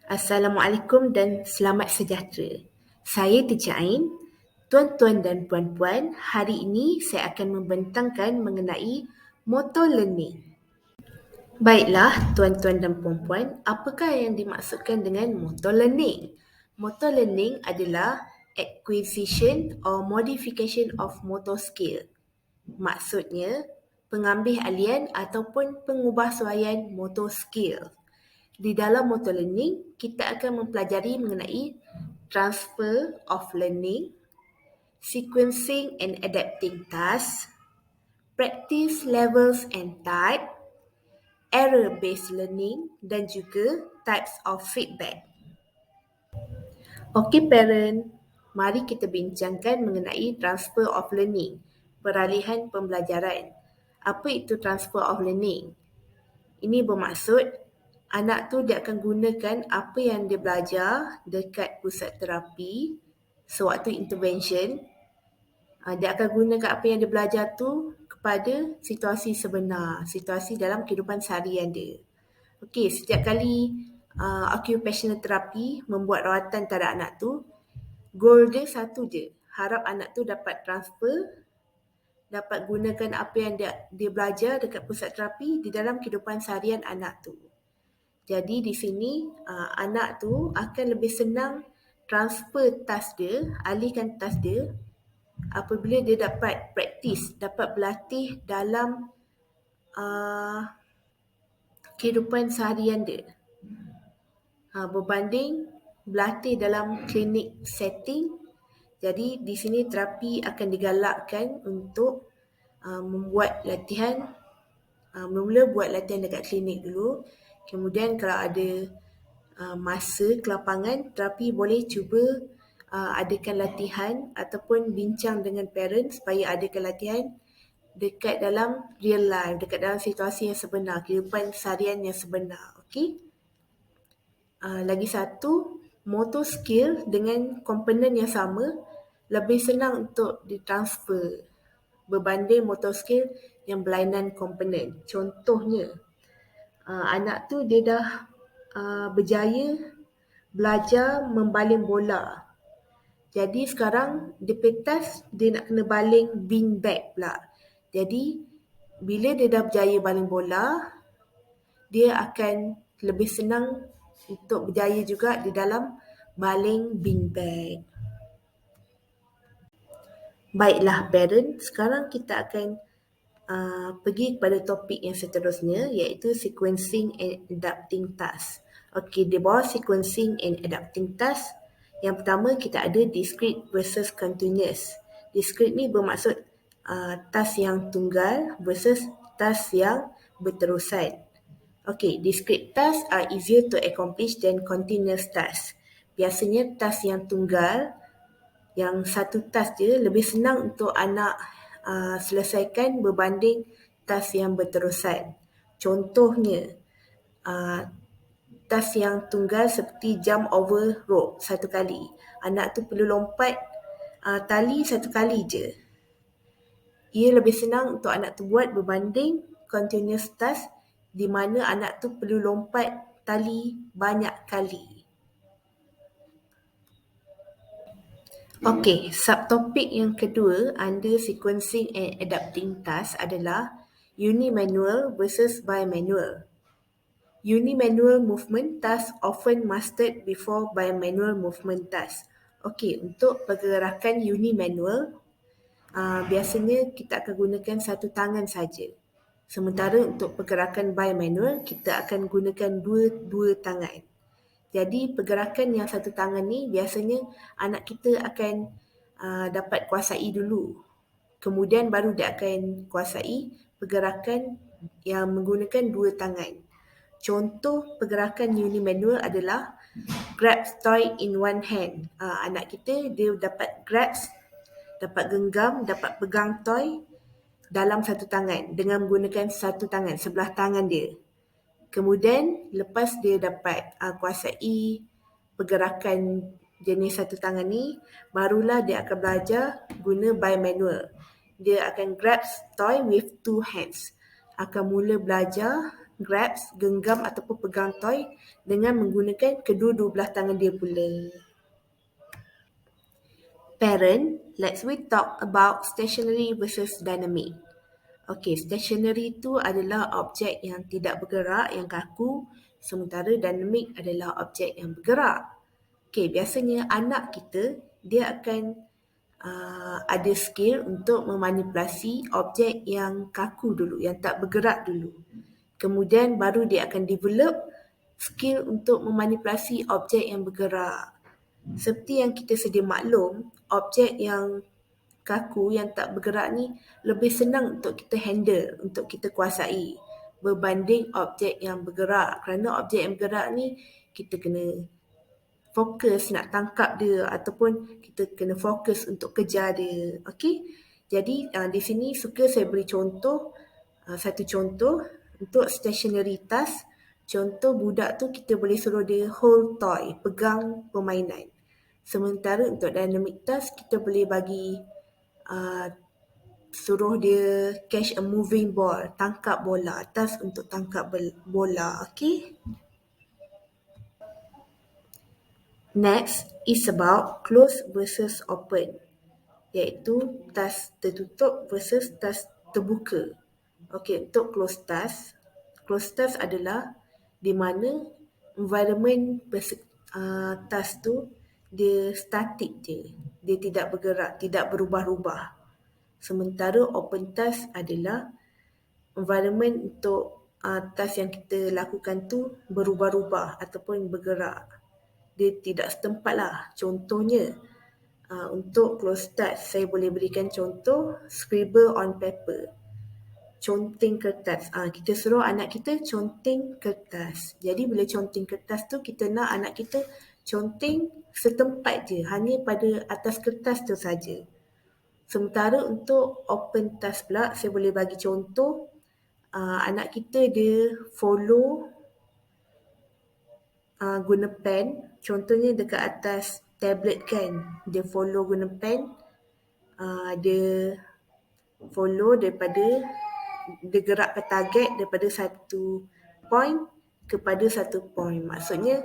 Assalamualaikum dan selamat sejahtera. Saya Teacher Ain. Tuan-tuan dan puan-puan, hari ini saya akan membentangkan mengenai motor learning. Baiklah, tuan-tuan dan puan-puan, apakah yang dimaksudkan dengan motor learning? Motor learning adalah acquisition or modification of motor skill. Maksudnya, pengambil alian ataupun pengubahsuaian motor skill. Di dalam motor learning, kita akan mempelajari mengenai transfer of learning, sequencing and adapting tasks, practice levels and type, error-based learning dan juga types of feedback. Okey parent, mari kita bincangkan mengenai transfer of learning, peralihan pembelajaran. Apa itu transfer of learning? Ini bermaksud anak tu dia akan gunakan apa yang dia belajar dekat pusat terapi sewaktu intervention. Dia akan gunakan apa yang dia belajar tu kepada situasi sebenar, situasi dalam kehidupan seharian dia. Okey, setiap kali occupational therapy membuat rawatan terhadap anak tu, goal dia satu je, harap anak tu dapat transfer, dapat gunakan apa yang dia belajar dekat pusat terapi di dalam kehidupan seharian anak tu. Jadi di sini anak tu akan lebih senang transfer task dia, alihkan task dia apabila dia dapat praktis, dapat berlatih dalam kehidupan seharian dia. Berbanding berlatih dalam klinik setting, jadi di sini terapi akan digalakkan untuk membuat latihan, mula buat latihan dekat klinik dulu. Kemudian kalau ada masa kelapangan, terapi boleh cuba adakan latihan ataupun bincang dengan parent supaya adakan latihan dekat dalam real life, dekat dalam situasi yang sebenar, kehidupan seharian yang sebenar. Okey? Lagi satu, motor skill dengan komponen yang sama lebih senang untuk ditransfer berbanding motor skill yang berlainan komponen. Contohnya, anak tu dia dah berjaya belajar membaling bola. Jadi sekarang dia pentas dia nak kena baling bean bag pula. Jadi bila dia dah berjaya baling bola, dia akan lebih senang untuk berjaya juga di dalam baling bean bag. Baiklah parent, sekarang kita akan pergi kepada topik yang seterusnya iaitu sequencing and adapting task. Okey, di bawah sequencing and adapting task, yang pertama kita ada discrete versus continuous. Discrete ni bermaksud task yang tunggal versus task yang berterusan. Okey, discrete tasks are easier to accomplish than continuous tasks. Biasanya task yang tunggal, yang satu task je lebih senang untuk anak selesaikan berbanding task yang berterusan. Contohnya, task yang tunggal seperti jump over rope satu kali. Anak tu perlu lompat tali satu kali je. Ia lebih senang untuk anak tu buat berbanding continuous task di mana anak tu perlu lompat tali banyak kali. Okey, subtopik yang kedua under sequencing and adapting task adalah unimanual versus bimanual. Unimanual movement task often mastered before bimanual movement task. Okey, untuk pergerakan unimanual, biasanya kita akan gunakan satu tangan saja. Sementara untuk pergerakan bimanual, kita akan gunakan dua tangan. Jadi pergerakan yang satu tangan ni biasanya anak kita akan dapat kuasai dulu. Kemudian baru dia akan kuasai pergerakan yang menggunakan dua tangan. Contoh pergerakan unimanual adalah grab toy in one hand. Anak kita dia dapat grasp, dapat genggam, dapat pegang toy dalam satu tangan dengan menggunakan satu tangan, sebelah tangan dia. Kemudian lepas dia dapat kuasai pergerakan jenis satu tangan ni, barulah dia akan belajar guna bimanual. Dia akan grab toy with two hands. Akan mula belajar grabs, genggam ataupun pegang toy dengan menggunakan kedua-dua belah tangan dia pula. Parent, let's we talk about stationary versus dynamic. Okey, stationary itu adalah objek yang tidak bergerak, yang kaku, sementara dynamic adalah objek yang bergerak. Okey, biasanya anak kita dia akan ada skill untuk memanipulasi objek yang kaku dulu, yang tak bergerak dulu. Kemudian baru dia akan develop skill untuk memanipulasi objek yang bergerak. Seperti yang kita sedia maklum, objek yang kaku, yang tak bergerak ni lebih senang untuk kita handle, untuk kita kuasai berbanding objek yang bergerak. Kerana objek yang bergerak ni kita kena fokus nak tangkap dia ataupun kita kena fokus untuk kejar dia. Okey. Jadi di sini suka saya beri contoh, satu contoh untuk stationary task. Contoh budak tu kita boleh suruh dia hold toy, pegang permainan. Sementara untuk dynamic task kita boleh bagi suruh dia catch a moving ball, tangkap bola, task untuk tangkap bola. Okey. Next is about close versus open, iaitu task tertutup versus task terbuka. Okey, untuk close task adalah di mana environment task tu dia statik je, dia tidak bergerak, tidak berubah-ubah. Sementara open task adalah environment untuk task yang kita lakukan tu berubah-ubah ataupun bergerak. Dia tidak setempat lah. Contohnya, untuk close task, saya boleh berikan contoh scribble on paper. Conteng kertas. Kita suruh anak kita conteng kertas. Jadi bila conteng kertas tu, kita nak anak kita conteng setempat je. Hanya pada atas kertas tu saja. Sementara untuk open task pula, saya boleh bagi contoh anak kita dia follow guna pen. Contohnya dekat atas tablet kan, dia follow guna pen. Dia follow daripada dia gerak ke target daripada satu point kepada satu point. Maksudnya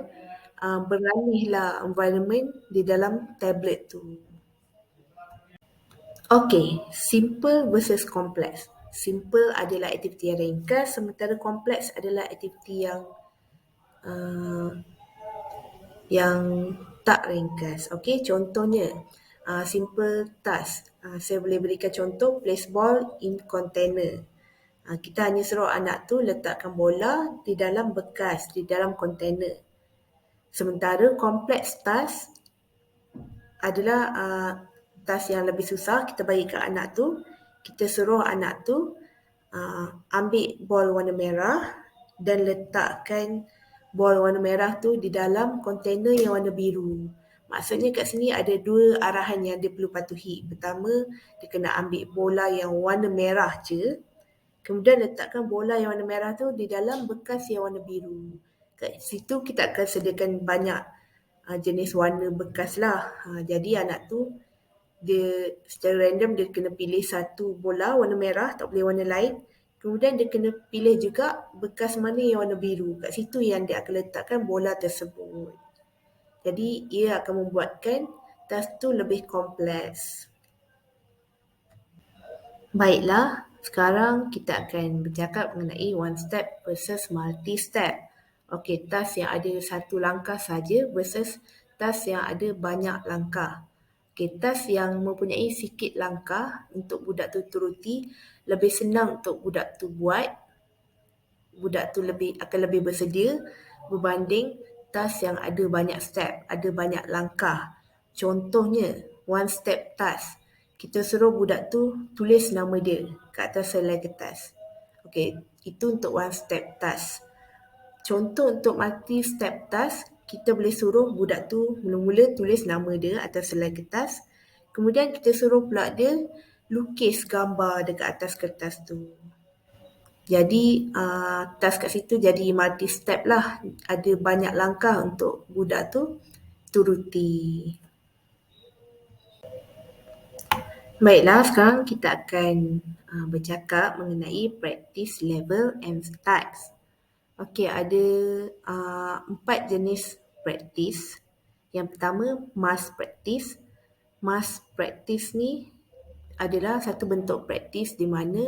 beralihlah environment di dalam tablet tu. Okey, simple versus complex. Simple adalah aktiviti yang ringkas, sementara kompleks adalah aktiviti yang tak ringkas. Okey, contohnya simple task. Saya boleh berikan contoh place ball in container. Kita hanya suruh anak tu letakkan bola di dalam bekas, di dalam kontainer. Sementara kompleks task adalah task yang lebih susah. Kita bagi ke anak tu, kita suruh anak tu ambil bol warna merah dan letakkan bol warna merah tu di dalam kontainer yang warna biru. Maksudnya kat sini ada dua arahan yang dia perlu patuhi. Pertama, dia kena ambil bola yang warna merah je. Kemudian letakkan bola yang warna merah tu di dalam bekas yang warna biru. Kat situ kita akan sediakan banyak jenis warna bekas lah. Jadi anak tu dia secara random dia kena pilih satu bola warna merah, tak boleh warna lain. Kemudian dia kena pilih juga bekas mana yang warna biru. Kat situ yang dia akan letakkan bola tersebut. Jadi ia akan membuatkan task tu lebih kompleks. Baiklah, sekarang kita akan bercakap mengenai one step versus multi-step. Okey, task yang ada satu langkah saja versus task yang ada banyak langkah. Okey, task yang mempunyai sikit langkah untuk budak tu turuti, lebih senang untuk budak tu buat. Budak tu akan lebih bersedia berbanding task yang ada banyak step, ada banyak langkah. Contohnya, one step task. Kita suruh budak tu tulis nama dia kat atas selai kertas. Okey, itu untuk one step task. Contoh untuk multi step task, kita boleh suruh budak tu mula-mula tulis nama dia atas selai kertas. Kemudian kita suruh pula dia lukis gambar dekat atas kertas tu. Jadi task kat situ jadi multi step lah. Ada banyak langkah untuk budak tu turuti. Baiklah, sekarang kita akan bercakap mengenai practice level and types. Okey, ada 4 jenis praktis. Yang pertama, mass practice. Mass practice ni adalah satu bentuk praktis di mana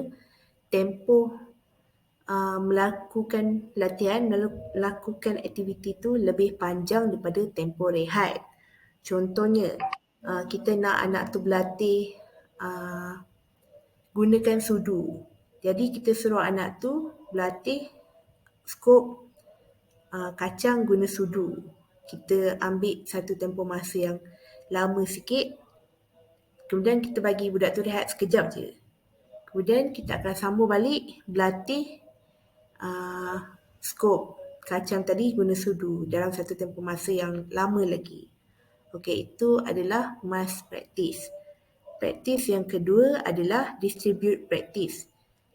tempoh melakukan latihan, melakukan aktiviti tu lebih panjang daripada tempoh rehat. Contohnya, kita nak anak tu berlatih gunakan sudu. Jadi kita suruh anak tu berlatih skop kacang guna sudu. Kita ambil satu tempoh masa yang lama sikit, kemudian kita bagi budak tu rehat sekejap je. Kemudian kita akan sambung balik berlatih skop kacang tadi guna sudu dalam satu tempoh masa yang lama lagi. Okey, itu adalah mass practice. Praktis yang kedua adalah distribute practice.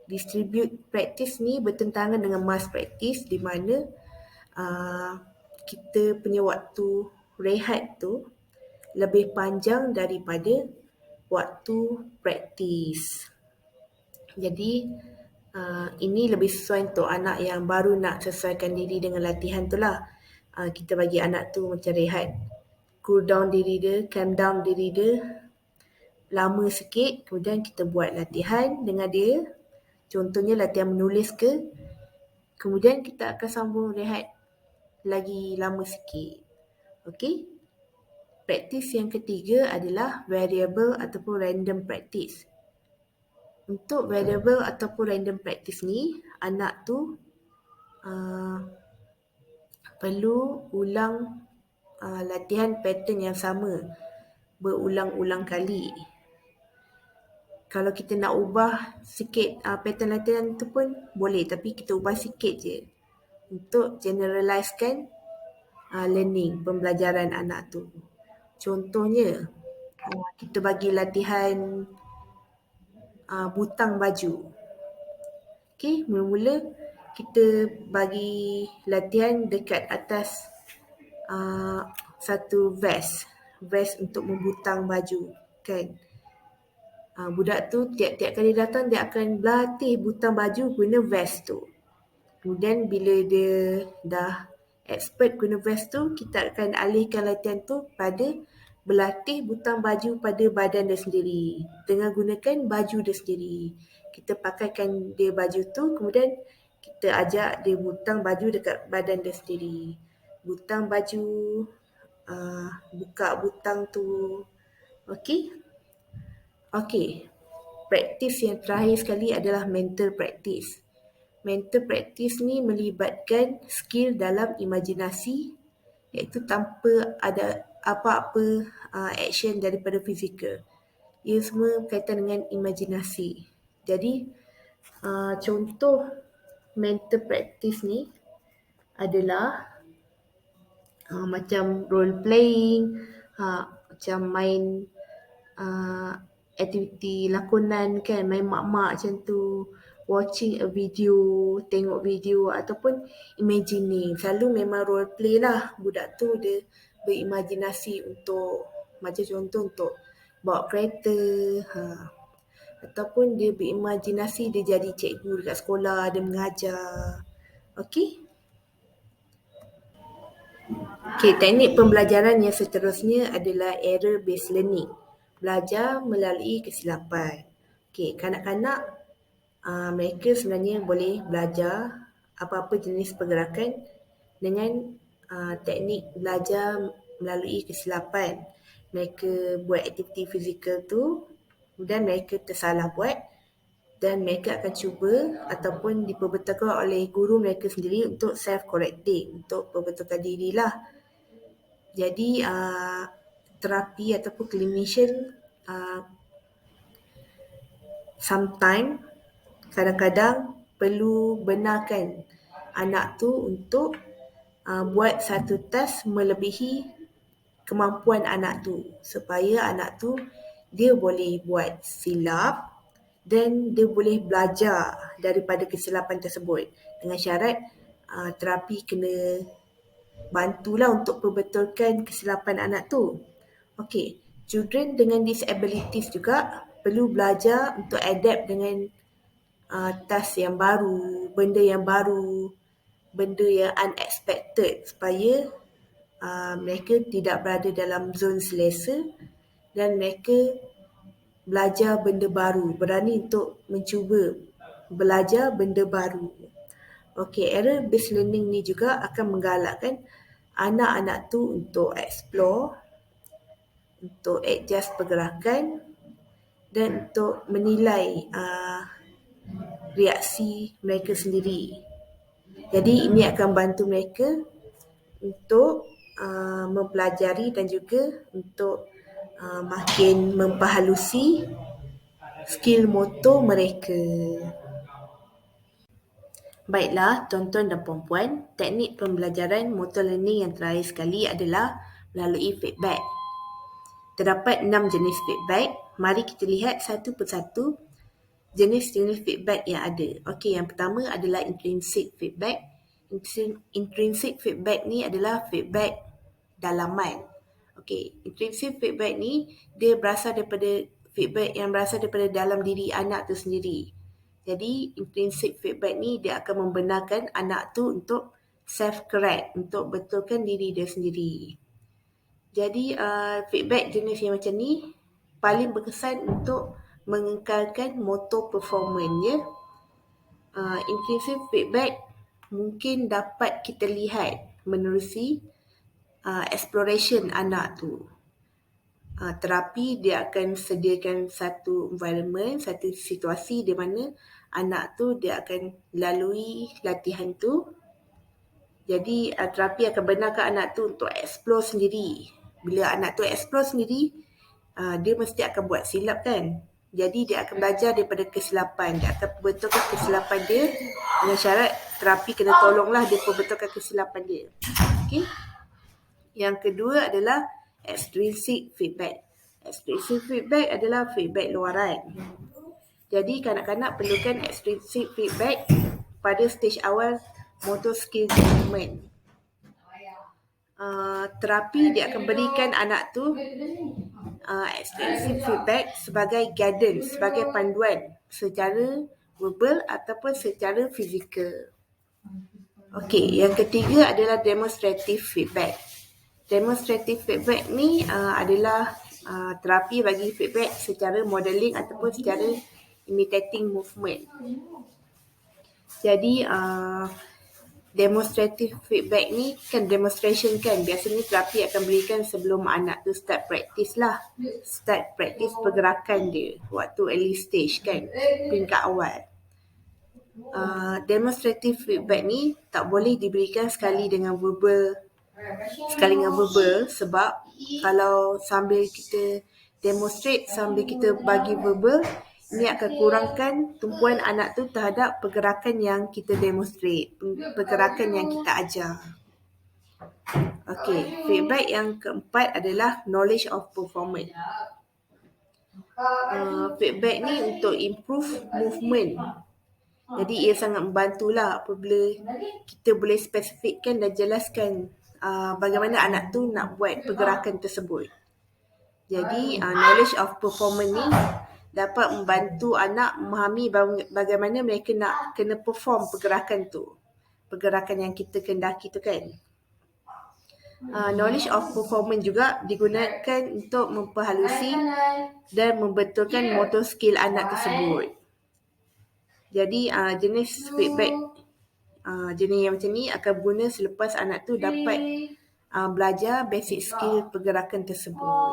Distribute practice ni bertentangan dengan mass practice di mana kita punya waktu rehat tu lebih panjang daripada waktu praktis. Jadi ini lebih sesuai untuk anak yang baru nak sesuaikan diri dengan latihan tu lah. Kita bagi anak tu macam rehat, cool down diri dia, calm down diri dia lama sikit, kemudian kita buat latihan dengan dia. Contohnya latihan menulis ke, kemudian kita akan sambung rehat lagi lama sikit. Okey? Praktis yang ketiga adalah variable ataupun random practice. Untuk variable ataupun random practice ni, anak tu perlu ulang latihan pattern yang sama berulang-ulang kali. Kalau kita nak ubah sikit pattern latihan tu pun boleh, tapi kita ubah sikit je untuk generalisekan learning, pembelajaran anak tu. Contohnya, kita bagi latihan butang baju. Okey, mula-mula kita bagi latihan dekat atas satu vest untuk membutang baju, kan. Budak tu tiap-tiap kali datang dia akan berlatih butang baju guna vest tu. Kemudian bila dia dah expert guna vest tu, kita akan alihkan latihan tu pada berlatih butang baju pada badan dia sendiri dengan gunakan baju dia sendiri. Kita pakaikan dia baju tu, kemudian kita ajak dia butang baju dekat badan dia sendiri. Butang baju, buka butang tu. Okey? Okey. Praktis yang terakhir sekali adalah mental practice. Mental practice ni melibatkan skill dalam imajinasi, iaitu tanpa ada apa-apa action daripada fizikal. Ia semua berkaitan dengan imajinasi. Jadi, contoh mental practice ni adalah macam role playing, macam main aktiviti lakonan, kan, main mak-mak macam tu, watching a video, tengok video, ataupun imagining. Selalu memang role play lah. Budak tu dia berimajinasi untuk, macam contoh untuk bawa kereta, ataupun dia berimajinasi dia jadi cikgu dekat sekolah, dia mengajar. Okey? Okey, teknik pembelajaran yang seterusnya adalah error-based learning. Belajar melalui kesilapan. Okey, kanak-kanak mereka sebenarnya boleh belajar apa-apa jenis pergerakan dengan teknik belajar melalui kesilapan. Mereka buat aktiviti fizikal tu, kemudian mereka tersalah buat dan mereka akan cuba ataupun diperbetulkan oleh guru mereka sendiri untuk self-correcting, untuk perbetulkan dirilah. Jadi, terapi ataupun clinician sometimes, kadang-kadang perlu benarkan anak tu untuk buat satu task melebihi kemampuan anak tu, supaya anak tu dia boleh buat silap dan dia boleh belajar daripada kesilapan tersebut, dengan syarat terapi kena bantulah untuk perbetulkan kesilapan anak tu. Okey, children dengan disabilities juga perlu belajar untuk adapt dengan task yang baru, benda yang baru. benda yang unexpected supaya mereka tidak berada dalam zon selesa dan mereka belajar benda baru, berani untuk mencuba belajar benda baru. Okey, error-based learning ni juga akan menggalakkan anak-anak tu untuk explore, untuk adjust pergerakan dan untuk menilai reaksi mereka sendiri. Jadi ini akan bantu mereka untuk mempelajari dan juga untuk makin memperhalusi skill motor mereka. Baiklah, tuan-tuan dan puan-puan, teknik pembelajaran motor learning yang terakhir sekali adalah melalui feedback. Terdapat 6 jenis feedback. Mari kita lihat satu persatu jenis-jenis feedback yang ada. Okey, yang pertama adalah intrinsic feedback. Intrinsic feedback ni adalah feedback dalaman. Okey, intrinsic feedback ni dia berasal daripada feedback yang berasal daripada dalam diri anak tu sendiri. Jadi, intrinsic feedback ni dia akan membenarkan anak tu untuk self-correct, untuk betulkan diri dia sendiri. Jadi, feedback jenis yang macam ni paling berkesan untuk mengekalkan motor performance ya. Intrinsic feedback mungkin dapat kita lihat menerusi exploration anak tu. Terapi dia akan sediakan satu environment, satu situasi di mana anak tu dia akan lalui latihan tu. Jadi terapi akan benarkan anak tu untuk explore sendiri. Bila anak tu explore sendiri, dia mesti akan buat silap kan. Jadi dia akan belajar daripada kesilapan. Dia akan perbetulkan kesilapan dia dengan syarat terapi kena tolonglah dia perbetulkan kesilapan dia. Okay. Yang kedua adalah extrinsic feedback. Extrinsic feedback adalah feedback luaran. Jadi kanak-kanak perlukan extrinsic feedback pada stage awal motor skill development. Terapi dia akan berikan anak tu extrinsic feedback sebagai guidance, sebagai panduan secara verbal ataupun secara fizikal. Okey, yang ketiga adalah demonstrative feedback. Demonstrative feedback ni adalah terapi bagi feedback secara modeling ataupun secara imitating movement. Jadi demonstrative feedback ni kan demonstration kan, biasanya terapi akan berikan sebelum anak tu start practice lah. Start practice pergerakan dia waktu early stage kan, peringkat awal. Demonstrative feedback ni tak boleh diberikan sekali dengan verbal sebab kalau sambil kita demonstrate, sambil kita bagi verbal, ini akan kurangkan tumpuan anak tu terhadap pergerakan yang kita demonstrate, pergerakan yang kita ajar. Okey, feedback yang keempat adalah knowledge of performance. Feedback ni untuk improve movement. Jadi ia sangat membantulah apabila kita boleh spesifikkan dan jelaskan bagaimana anak tu nak buat pergerakan tersebut. Jadi knowledge of performance ni dapat membantu anak memahami bagaimana mereka nak kena perform pergerakan tu. Pergerakan yang kita kendaki tu kan. Knowledge of performance juga digunakan untuk memperhalusi dan membetulkan motor skill anak tersebut. Jadi jenis feedback jenis yang macam ni akan guna selepas anak tu dapat belajar basic skill pergerakan tersebut.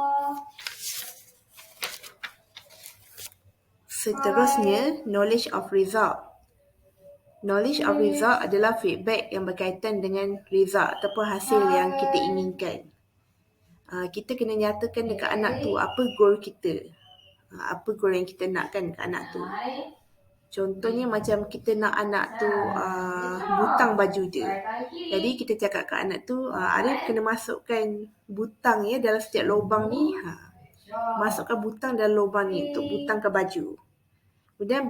Seterusnya, knowledge of result. Knowledge of result adalah feedback yang berkaitan dengan result ataupun hasil yang kita inginkan. Kita kena nyatakan dekat anak tu apa goal kita. Apa goal yang kita nakkan dekat anak tu. Contohnya macam kita nak anak tu butang baju dia. Jadi kita cakap kat anak tu, Arif kena masukkan butang ya dalam setiap lubang ni. Masukkan butang dalam lubang ni untuk butangkan baju. Kemudian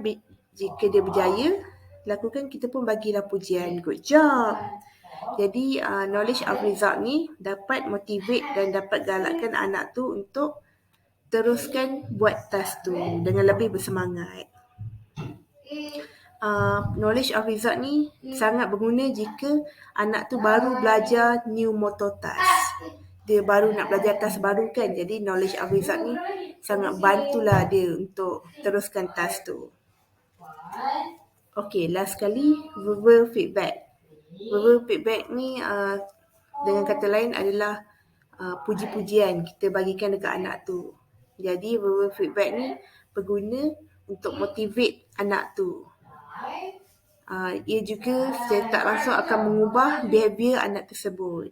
jika dia berjaya, lakukan, kita pun bagilah pujian. Good job. Jadi knowledge of result ni dapat motivate dan dapat galakkan anak tu untuk teruskan buat task tu dengan lebih bersemangat. knowledge of result ni sangat berguna jika anak tu baru belajar new motor task. Dia baru nak belajar task baru kan, jadi knowledge of result ni sangat bantulah dia untuk teruskan task tu. Okay, last sekali, verbal feedback. Verbal feedback ni dengan kata lain adalah puji-pujian kita bagikan dekat anak tu. Jadi verbal feedback ni berguna untuk motivate anak tu. Ia juga secara tak langsung akan mengubah behavior anak tersebut.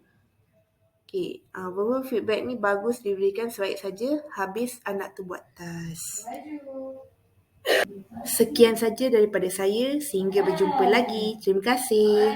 Okay, verbal feedback ni bagus diberikan sebaik saja habis anak tu buat task. Sekian saja daripada saya. Sehingga berjumpa lagi. Terima kasih.